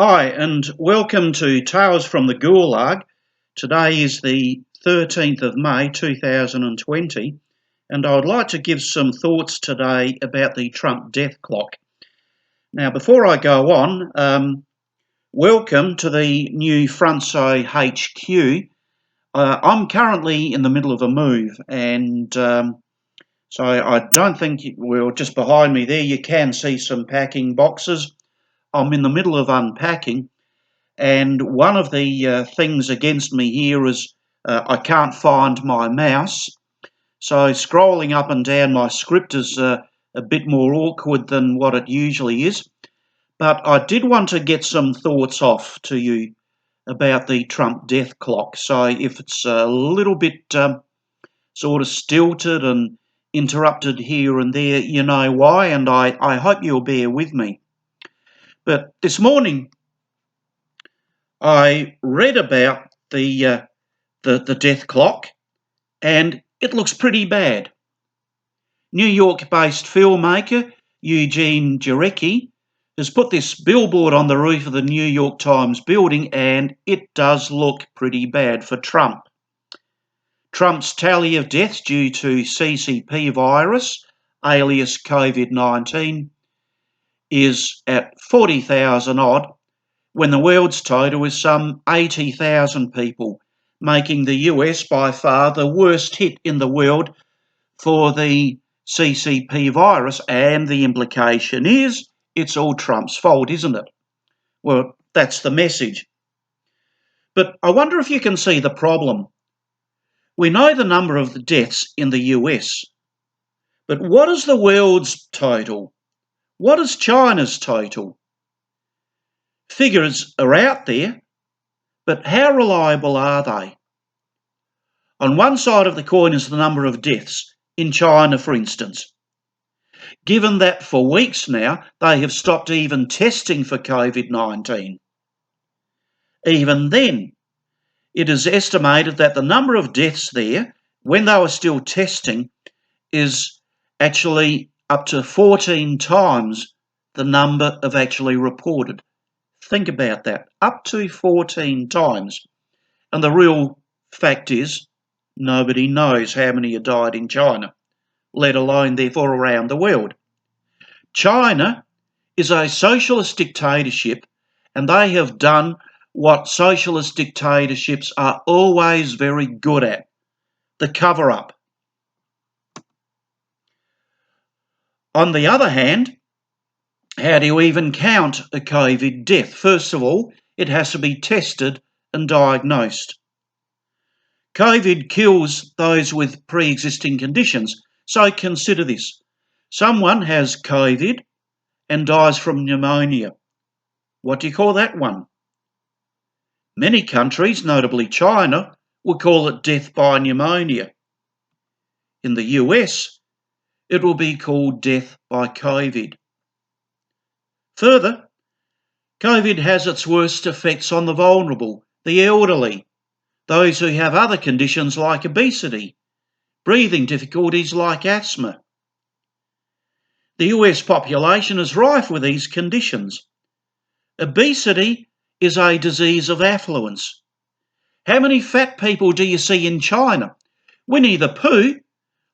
Hi, and welcome to Tales from the Gulag. Today is the 13th of May 2020, and I would like to give some thoughts today about the Trump death clock. Now, before I go on, welcome to the new Fronso HQ. I'm currently in the middle of a move, and so I don't think, well, just behind me there you can see some packing boxes. I'm in the middle of unpacking. And one of the things against me here is I can't find my mouse. So scrolling up and down my script is a bit more awkward than what it usually is. But I did want to get some thoughts off to you about the Trump death clock. So if it's a little bit sort of stilted and interrupted here and there, you know why, and I hope you'll bear with me. But this morning I read about the death clock, and it looks pretty bad. New York-based filmmaker Eugene Jarecki has put this billboard on the roof of the New York Times building, and it does look pretty bad for Trump. Trump's tally of deaths due to CCP Virus, alias COVID-19, is at 40,000 odd, when the world's total is some 80,000 people, making the US by far the worst hit in the world for the CCP virus. And the implication is it's all Trump's fault, isn't it? Well, that's the message. But I wonder if you can see the problem. We know the number of the deaths in the US, but what is the world's total? What is China's total? Figures are out there, but how reliable are they? On one side of the coin is the number of deaths, in China for instance. Given that for weeks now they have stopped even testing for COVID-19. Even then, it is estimated that the number of deaths there, when they were still testing, is actually up to 14 times the number of actually reported. Think about that, up to 14 times. And the real fact is, nobody knows how many have died in China, let alone therefore around the world. China is a socialist dictatorship, and they have done what socialist dictatorships are always very good at, the cover-up. On the other hand, how do you even count a COVID death? First of all, it has to be tested and diagnosed. COVID kills those with pre-existing conditions. So consider this. Someone has COVID and dies from pneumonia. What do you call that one? Many countries, notably China, will call it death by pneumonia. In the US, it will be called death by COVID. Further, COVID has its worst effects on the vulnerable, the elderly, those who have other conditions like obesity, breathing difficulties like asthma. The US population is rife with these conditions. Obesity is a disease of affluence. How many fat people do you see in China? Winnie the Pooh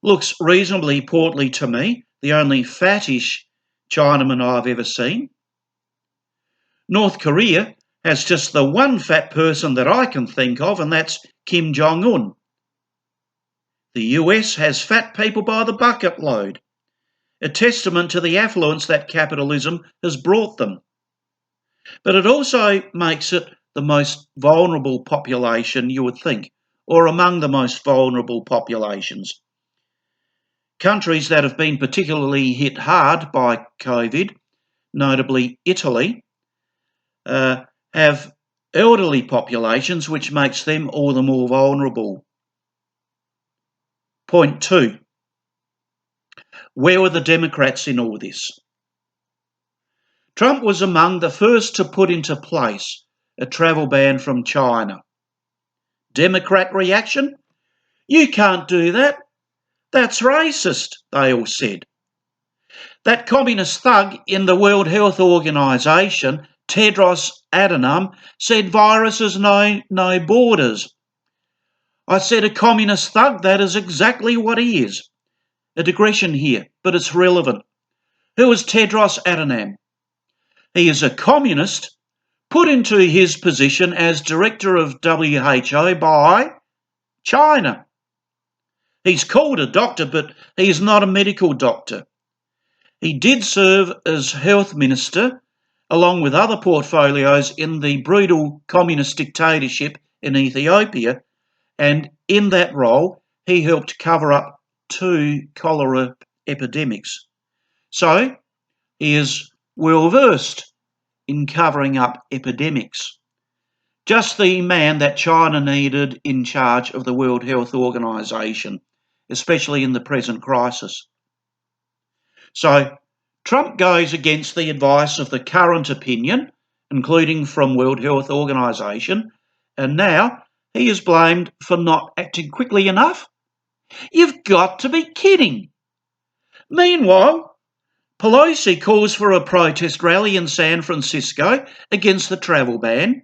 looks reasonably portly to me, the only fattish Chinaman I've ever seen. North Korea has just the one fat person that I can think of, and that's Kim Jong-un. The US has fat people by the bucket load, a testament to the affluence that capitalism has brought them. But it also makes it the most vulnerable population you would think, or among the most vulnerable populations. Countries that have been particularly hit hard by COVID, notably Italy, have elderly populations, which makes them all the more vulnerable. Point 2. Where were the Democrats in all this? Trump was among the first to put into place a travel ban from China. Democrat reaction? You can't do that. That's racist, they all said. That communist thug in the World Health Organization Tedros Adhanom said viruses know no borders. I said a communist thug, that is exactly what he is. A digression here, but it's relevant. Who is Tedros Adhanom? He is a communist put into his position as director of WHO by China. He's called a doctor, but he is not a medical doctor. He did serve as health minister, along with other portfolios in the brutal communist dictatorship in Ethiopia, and in that role he helped cover up 2 cholera epidemics. So he is well versed in covering up epidemics. Just the man that China needed in charge of the World Health Organization, especially in the present crisis. So Trump goes against the advice of the current opinion, including from World Health Organization, and now he is blamed for not acting quickly enough? You've got to be kidding. Meanwhile, Pelosi calls for a protest rally in San Francisco against the travel ban.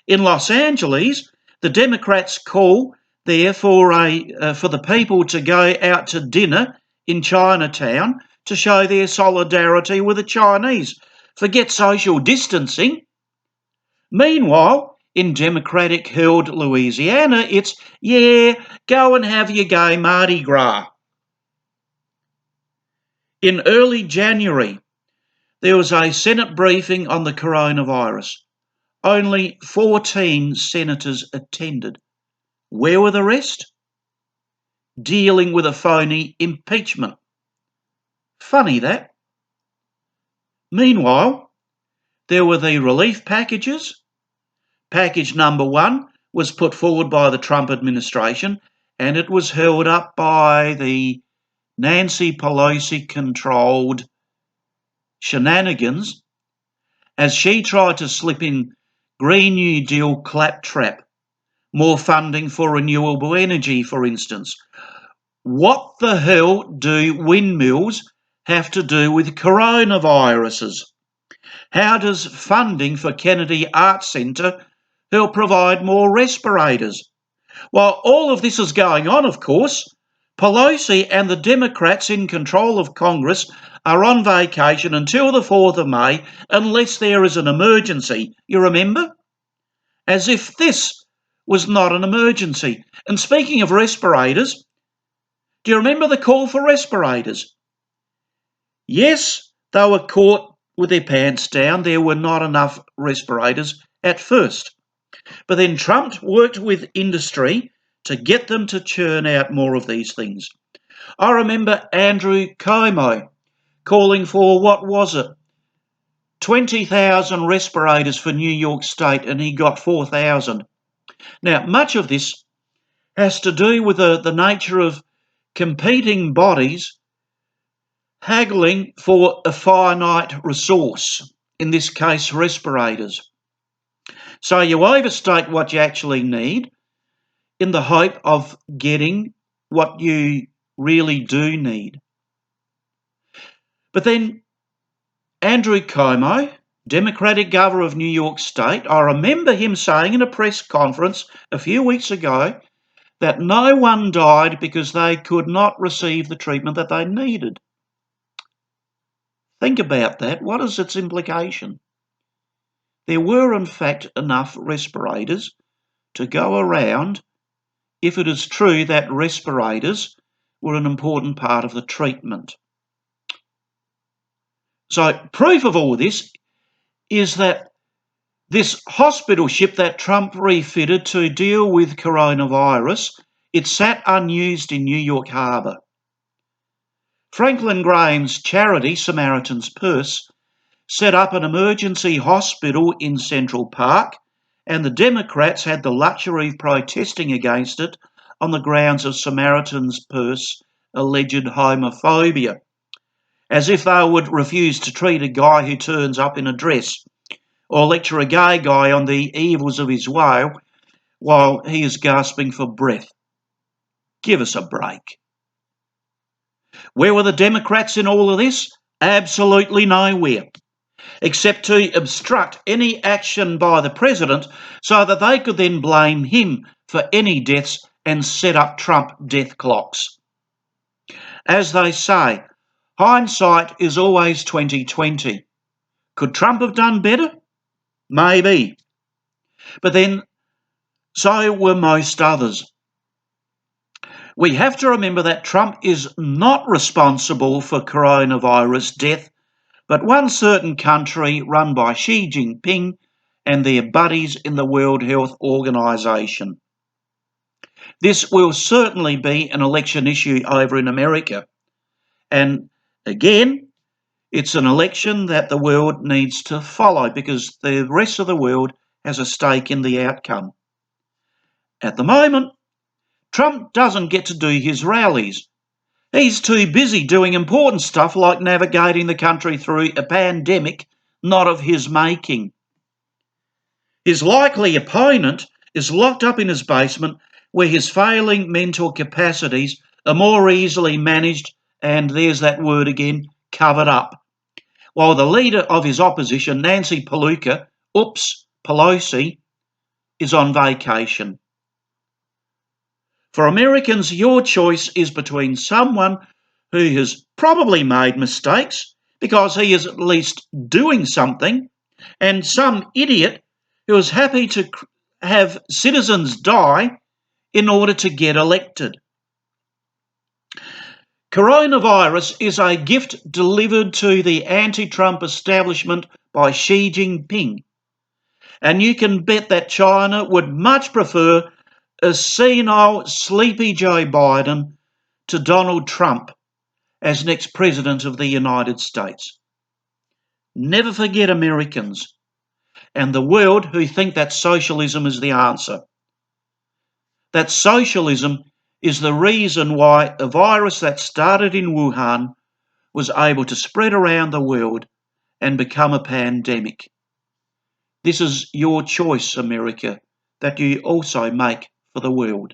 In Los Angeles, the Democrats call there for the people to go out to dinner in Chinatown to show their solidarity with the Chinese. Forget social distancing. Meanwhile, in Democratic-held Louisiana, it's, yeah, go and have your gay Mardi Gras. In early January, there was a Senate briefing on the coronavirus. Only 14 senators attended. Where were the rest? Dealing with a phony impeachment. Funny that. Meanwhile, there were the relief packages. Package number 1 was put forward by the Trump administration, and it was held up by the Nancy Pelosi-controlled shenanigans as she tried to slip in Green New Deal claptrap, more funding for renewable energy, for instance. What the hell do windmills have to do with coronaviruses? How does funding for Kennedy Arts Centre help provide more respirators? While all of this is going on, of course, Pelosi and the Democrats in control of Congress are on vacation until the 4th of May unless there is an emergency. You remember? As if this was not an emergency. And speaking of respirators, do you remember the call for respirators? Yes, they were caught with their pants down. There were not enough respirators at first. But then Trump worked with industry to get them to churn out more of these things. I remember Andrew Cuomo calling for, what was it, 20,000 respirators for New York State, and he got 4,000. Now, much of this has to do with the nature of competing bodies haggling for a finite resource, in this case respirators. So you overstate what you actually need in the hope of getting what you really do need. But then Andrew Cuomo, Democratic governor of New York State, I remember him saying in a press conference a few weeks ago that no one died because they could not receive the treatment that they needed. Think about that. What is its implication? There were, in fact, enough respirators to go around if it is true that respirators were an important part of the treatment. So proof of all this is that this hospital ship that Trump refitted to deal with coronavirus, it sat unused in New York Harbour. Franklin Graham's charity, Samaritan's Purse, set up an emergency hospital in Central Park, and the Democrats had the luxury of protesting against it on the grounds of Samaritan's Purse alleged homophobia, as if they would refuse to treat a guy who turns up in a dress, or lecture a gay guy on the evils of his woe while he is gasping for breath. Give us a break. Where were the Democrats in all of this? Absolutely nowhere. except to obstruct any action by the president so that they could then blame him for any deaths and set up Trump death clocks. As they say, hindsight is always 2020. Could Trump have done better? Maybe. But then so were most others. We have to remember that Trump is not responsible for coronavirus death, but one certain country run by Xi Jinping and their buddies in the World Health Organization. This will certainly be an election issue over in America. And again, it's an election that the world needs to follow because the rest of the world has a stake in the outcome. At the moment, Trump doesn't get to do his rallies. He's too busy doing important stuff like navigating the country through a pandemic not of his making. His likely opponent is locked up in his basement where his failing mental capacities are more easily managed and, there's that word again, covered up. While the leader of his opposition, Nancy Pelosi, is on vacation. For Americans, your choice is between someone who has probably made mistakes because he is at least doing something, and some idiot who is happy to have citizens die in order to get elected. Coronavirus is a gift delivered to the anti-Trump establishment by Xi Jinping, and you can bet that China would much prefer a senile, sleepy Joe Biden to Donald Trump as next President of the United States. Never forget Americans and the world who think that socialism is the answer. That socialism is the reason why a virus that started in Wuhan was able to spread around the world and become a pandemic. This is your choice, America, that you also make for the world.